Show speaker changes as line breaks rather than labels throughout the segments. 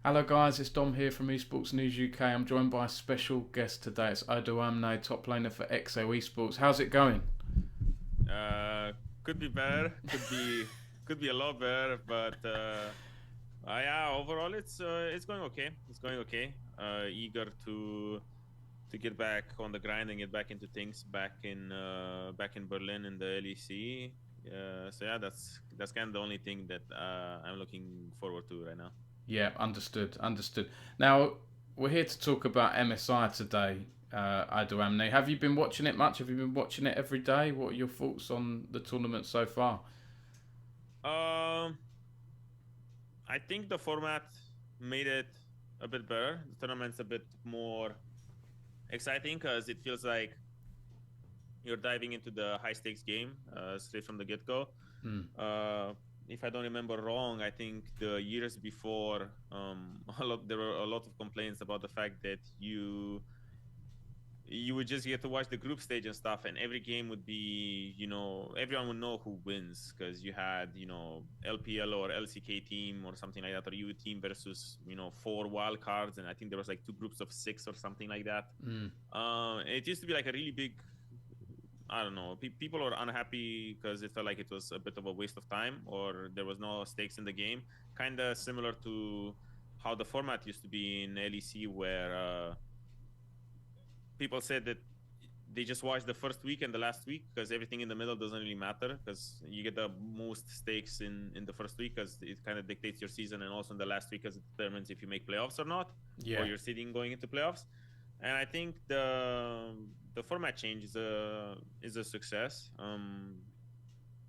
Hello guys, it's Dom here from Esports News UK. I'm joined by a special guest today. It's Odoamne, top laner for XO Esports. How's it going?
Uh, could be better. Could be a lot better. But yeah, overall it's going okay. It's going okay. Eager to get back on the grind and get back into things back in Berlin in the LEC. So yeah, that's kind of the only thing that I'm looking forward to right now.
Yeah, understood. Now, we're here to talk about MSI today, Odoamne. Have you been watching it much? Have you been watching it every day? What are your thoughts on the tournament so far?
Um, I think the format made it a bit better. The tournament's a bit more exciting because it feels like you're diving into the high stakes game straight from the get go.
Mm.
Uh, if I don't remember wrong, I think the years before, there were a lot of complaints about the fact that you would just get to watch the group stage and stuff, and every game would be, everyone would know who wins because you had, LPL or LCK team or something like that, or U team versus, four wild cards, and I think there was like two groups of six or something like that.
Mm.
It used to be like a really big, I don't know. People are unhappy because it felt like it was a bit of a waste of time, or there was no stakes in the game. Kind of similar to how the format used to be in LEC, where people said that they just watch the first week and the last week because everything in the middle doesn't really matter because you get the most stakes in the first week because it kind of dictates your season, and also in the last week because it determines if you make playoffs or not, or
Yeah.
you're sitting going into playoffs. And I think the format change is a success.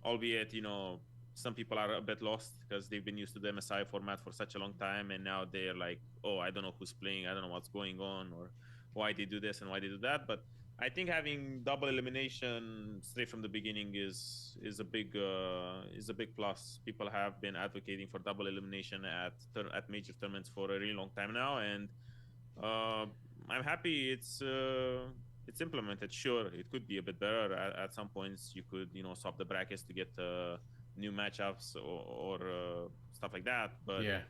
Albeit, some people are a bit lost because they've been used to the MSI format for such a long time, and now they're like, oh, I don't know who's playing, I don't know what's going on, or why they do this and why they do that. But I think having double elimination straight from the beginning is a big plus. People have been advocating for double elimination at major tournaments for a really long time now, and uh, I'm happy it's implemented. Sure, it could be a bit better at some points. You could swap the brackets to get new matchups or stuff like that. But
Yeah.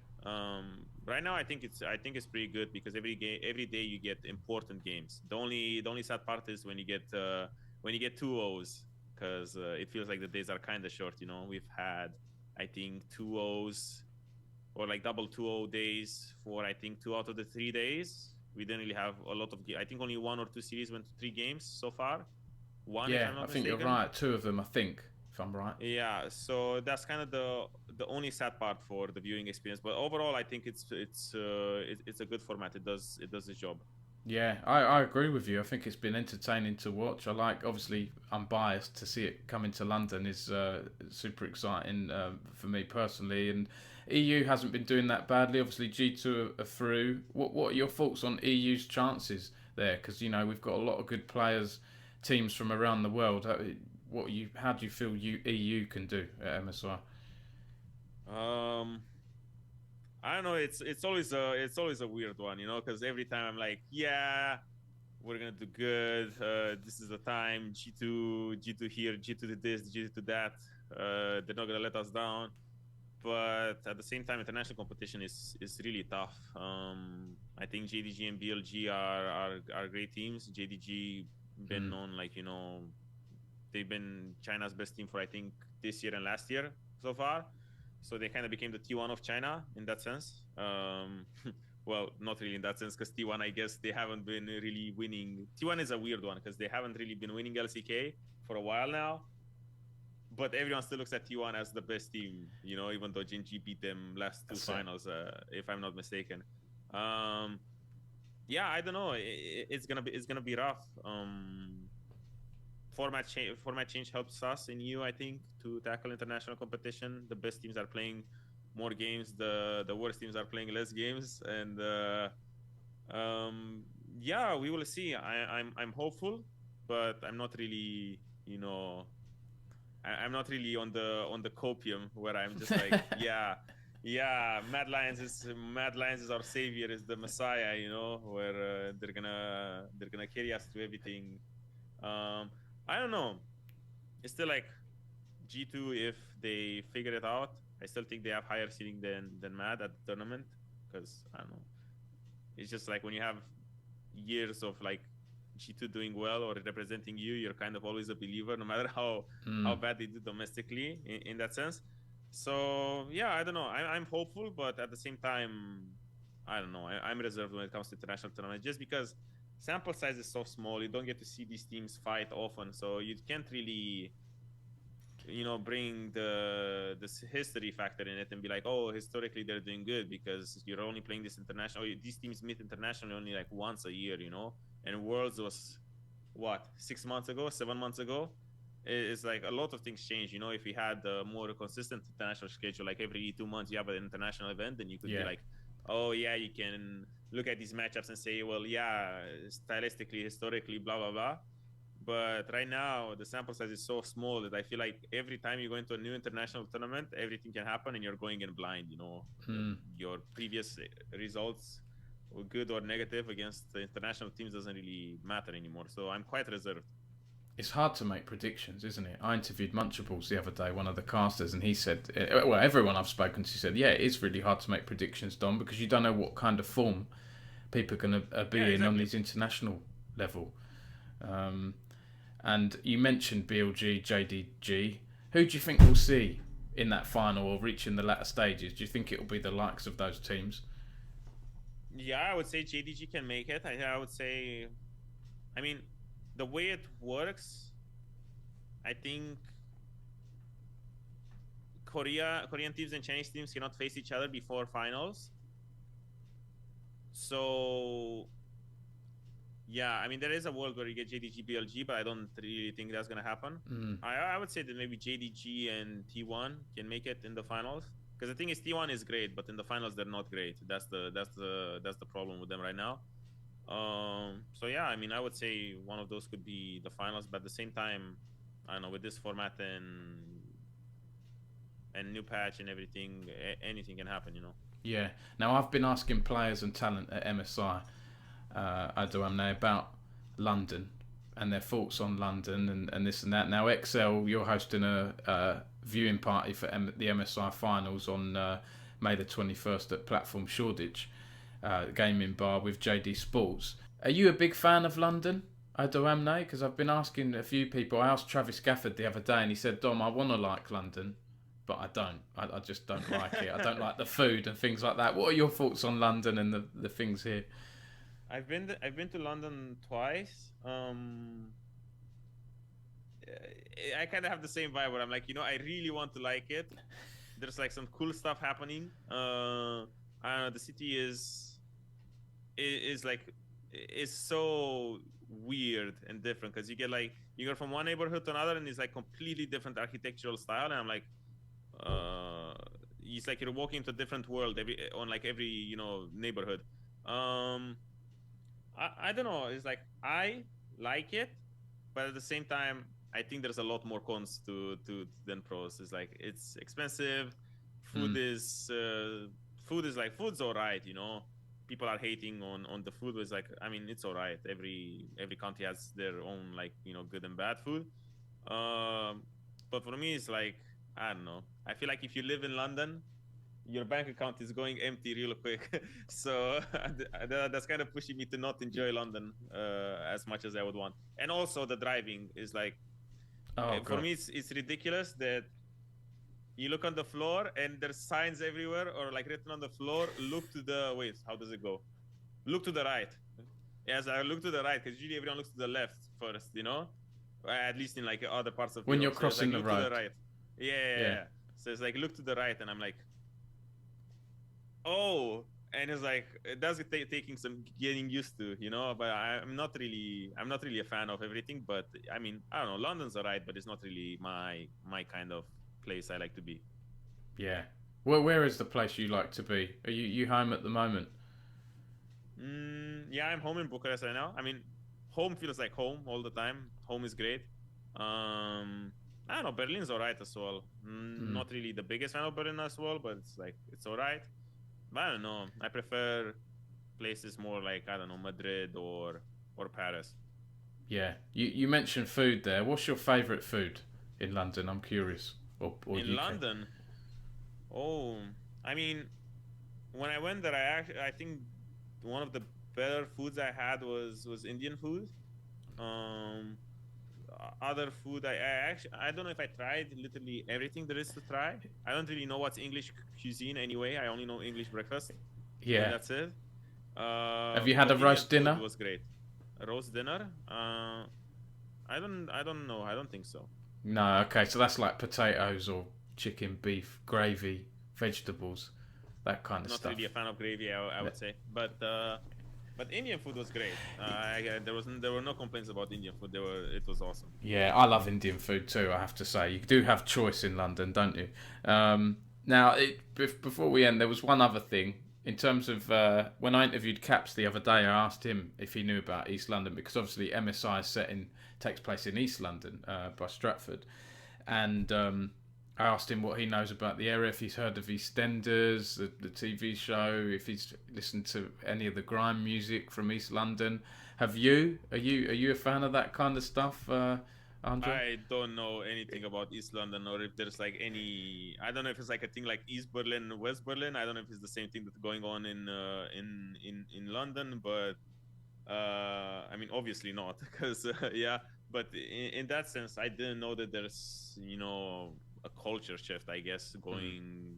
right now, I think it's pretty good because every day you get important games. The only sad part is when you get two O's, because it feels like the days are kind of short. We've had, I think, two O's or like double 2-0 days for, I think, 2 out of the 3 days. We didn't really have a lot of I think only one or two series went to 3 games so far. One, if
Yeah,
I'm
I
not
think you're
mistaken.
right. Two of them, I think, if I'm right.
Yeah, so that's kind of the only sad part for the viewing experience. But overall, I think it's a good format. It does its job.
Yeah, I agree with you. I think it's been entertaining to watch. I like, obviously, I'm biased to see it coming to London is super exciting for me personally. And EU hasn't been doing that badly. Obviously, G2 are through. What are your thoughts on EU's chances there? Because we've got a lot of good players, teams from around the world. How do you feel EU can do at MSI?
Um, I don't know. It's always a weird one, because every time I'm like, yeah, we're gonna do good. This is the time. G2 here, G2 to this, G2 to that. They're not gonna let us down. But at the same time, international competition is really tough. I think JDG and BLG are great teams. JDG been
Mm.
known, like, they've been China's best team for, I think, this year and last year so far. So they kind of became the T1 of China in that sense. Well, not really in that sense, because T1, I guess they haven't been really winning. T1 is a weird one because they haven't really been winning LCK for a while now. But everyone still looks at T1 as the best team, even though Gen G beat them last two
That's it.
finals, if I'm not mistaken. Um, yeah, I don't know. It's gonna be rough. Format change helps us in EU, I think, to tackle international competition. The best teams are playing more games. The worst teams are playing less games, and um, yeah, we will see. I'm hopeful, but I'm not really, I'm not really on the copium where I'm just like, yeah, yeah, Mad Lions is our savior, is the Messiah, where they're gonna carry us through everything. Um, I don't know. It's still like G2, if they figure it out. I still think they have higher ceiling than Mad at the tournament because I don't know. It's just like when you have years of like G2 doing well or representing you, you're kind of always a believer, no matter how bad they do domestically in that sense. So yeah, I don't know. I'm hopeful, but at the same time, I don't know. I'm reserved when it comes to international tournament, just because sample size is so small. You don't get to see these teams fight often, so you can't really, bring this history factor in it and be like, oh, historically they're doing good, because you're only playing this international. These teams meet internationally only like once a year, and Worlds was what, 6 months ago, 7 months ago. It's like a lot of things change. If we had a more consistent international schedule, like every 2 months you have an international event, then you could be like, oh yeah, you can look at these matchups and say, well, yeah, stylistically, historically, blah blah blah. But right now the sample size is so small that I feel like every time you go into a new international tournament, everything can happen and you're going in blind. Your previous results, good or negative, against the international teams doesn't really matter anymore. So I'm quite reserved.
It's hard to make predictions, isn't it? I interviewed Munchables the other day, one of the casters, and he said, well, everyone I've spoken to said, yeah, it is really hard to make predictions, Dom, because you don't know what kind of form people are going to be in on these international level. And you mentioned BLG, JDG. Who do you think we'll see in that final or reaching the latter stages? Do you think it will be the likes of those teams?
Yeah, I would say JDG can make it. I would say, I mean, the way it works, I think Korean teams and Chinese teams cannot face each other before finals. So yeah, I mean, there is a world where you get JDG, BLG, but I don't really think that's gonna happen. I would say that maybe JDG and T1 can make it in the finals, because the thing is, T1 is great, but in the finals they're not great. That's the problem with them right now. So yeah, I mean, I would say one of those could be the finals, but at the same time, I don't know, with this format and new patch and everything, anything can happen,
Yeah. Now, I've been asking players and talent at MSI, Odoamne, about London and their thoughts on London and this and that. Now, XL, you're hosting a viewing party for the MSI finals on May the 21st at Platform Shoreditch gaming bar with JD Sports. Are you a big fan of London, Odoamne? Because I've been asking a few people. I asked Travis Gafford the other day and he said, Dom, I want to like London, but I don't. I just don't like it. I don't like the food and things like that. What are your thoughts on London and the things here?
I've been to London twice. I kind of have the same vibe where I'm like, I really want to like it. There's like some cool stuff happening. I don't know, the city is so weird and different, because you go from one neighborhood to another and it's like completely different architectural style, and I'm like, it's like you're walking into a different world every neighborhood. I don't know, it's like I like it, but at the same time I think there's a lot more cons to than pros. It's like it's expensive, food's all right, people are hating on the food, but it's like, I mean, it's all right. Every country has their own good and bad food. But for me, it's like, I don't know, I feel like if you live in London, your bank account is going empty real quick. So that's kind of pushing me to not enjoy London as much as I would want. And also the driving is like, for me, it's ridiculous that you look on the floor and there's signs everywhere, or like written on the floor, look to the, wait, how does it go? Look to the right. Yes, I look to the right, because usually everyone looks to the left first, at least in like other parts of
when
Europe.
You're crossing
so
the road.
To the right. Yeah. So it's like, look to the right, and I'm like, oh, and it's like, it does taking some getting used to, but I'm not really a fan of everything. But I mean, I don't know, London's alright, but it's not really my kind of place I like to be.
Yeah. Well, where is the place you like to be? Are you home at the moment?
Yeah, I'm home in Bucharest right now. I mean, home feels like home all the time. Home is great. I don't know, Berlin's alright as well. Not really the biggest fan of Berlin as well, but it's alright. But I don't know, I prefer places more like, I don't know, Madrid or Paris.
Yeah. You mentioned food there. What's your favourite food in London? I'm curious. Or
in
UK.
London, oh, I mean, when I went there, I think one of the better foods I had was Indian food. Um, Other food, I don't know if I tried literally everything there is to try. I don't really know what's English cuisine anyway. I only know English breakfast, and
Yeah.
that's it.
Have you had a
But Indian
roast
food
dinner?
was great. A roast dinner? I don't know. I don't think so.
No. Okay, so that's like potatoes or chicken, beef, gravy, vegetables, that kind of
Not
stuff.
really a fan of gravy, I would say. But Indian food was great. There were no complaints about Indian food. It was awesome.
Yeah, I love Indian food too. I have to say, you do have choice in London, don't you? Now, before we end, there was one other thing in terms of when I interviewed Caps the other day. I asked him if he knew about East London because obviously MSI setting takes place in East London by Stratford, and I asked him what he knows about the area, if he's heard of EastEnders, the TV show, if he's listened to any of the grime music from East London. Have you? Are you a fan of that kind of stuff, Andre?
I don't know anything about East London, or if there's like any. I don't know if it's like a thing like East Berlin, West Berlin. I don't know if it's the same thing that's going on in London, but I mean, obviously not, because yeah. But in that sense, I didn't know that there's a culture shift, I guess, going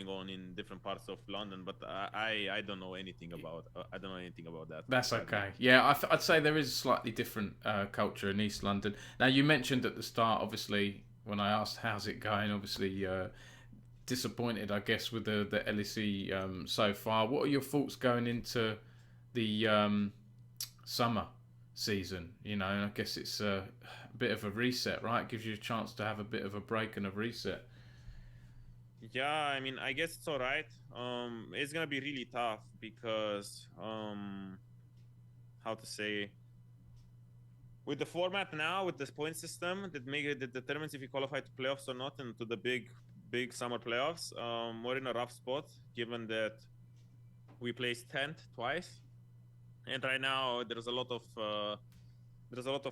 on in different parts of London. But I don't know anything about I don't know anything about that,
That's
sadly.
okay. Yeah, I'd say there is a slightly different culture in East London. Now, you mentioned at the start, obviously, when I asked how's it going, obviously disappointed, I guess, with the LEC so far. What are your thoughts going into the summer season? And I guess it's a bit of a reset, right? It gives you a chance to have a bit of a break and a reset.
Yeah, I mean, I guess it's all right. It's gonna be really tough because how to say, with the format now, with this point system that determines if you qualify to playoffs or not, and to the big summer playoffs, we're in a rough spot given that we placed 10th twice, and right now there's a lot of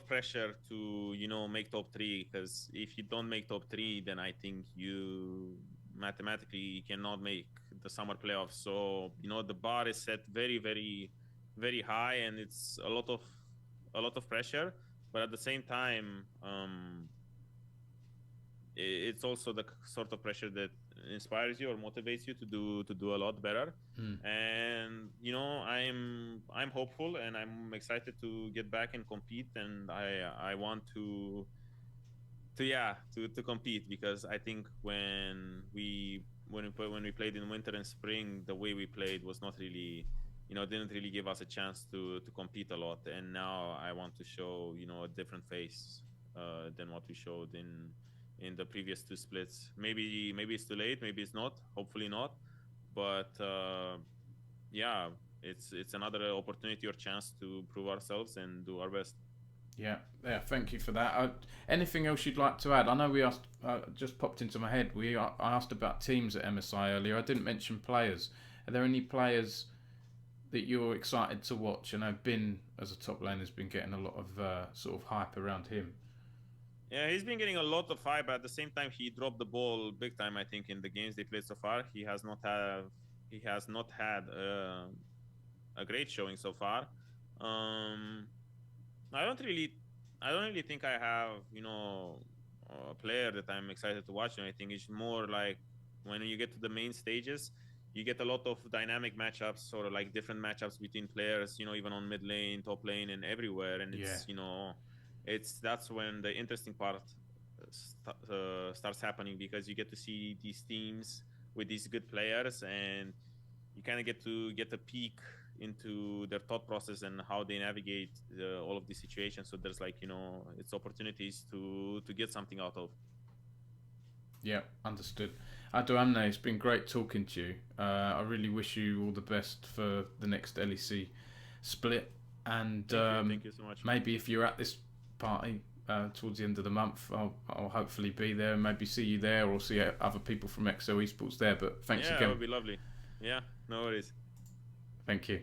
pressure to make top three, because if you don't make top three, then I think you mathematically cannot make the summer playoffs. So the bar is set very, very, very high, and it's a lot of pressure. But at the same time, it's also the sort of pressure that inspires you or motivates you to do a lot better.
Mm.
And I'm hopeful, and I'm excited to get back and compete, and I want to compete, because I think when we played in winter and spring, the way we played was not really, didn't really give us a chance to compete a lot. And now I want to show a different face than what we showed in the previous two splits. Maybe it's too late, maybe it's not, hopefully not, but yeah, it's another opportunity or chance to prove ourselves and do our best.
Yeah, yeah. Thank you for that. Anything else you'd like to add? I know we asked. Just popped into my head. I asked about teams at MSI earlier. I didn't mention players. Are there any players that you're excited to watch? I know Bin as a top lane has been getting a lot of sort of hype around him.
Yeah, he's been getting a lot of hype, but at the same time, he dropped the ball big time. I think in the games they played so far, he has not had a great showing so far. Um, I don't really, I don't really think I have a player that I'm excited to watch or anything. It's more like when you get to the main stages, you get a lot of dynamic matchups, sort of like different matchups between players. Even on mid lane, top lane, and everywhere. And
Yeah,
that's when the interesting part starts happening, because you get to see these teams with these good players, and you kind of get a peek into their thought process and how they navigate all of these situations. So there's like it's opportunities to get something out of.
yeah, understood. Odoamne, it's been great talking to you. I really wish you all the best for the next LEC split, and
Thank you so much.
maybe if you're at this party towards the end of the month, I'll hopefully be there and maybe see you there or see other people from XO Esports there. But thanks
Yeah, it
again.
would be lovely. Yeah, no worries.
Thank you.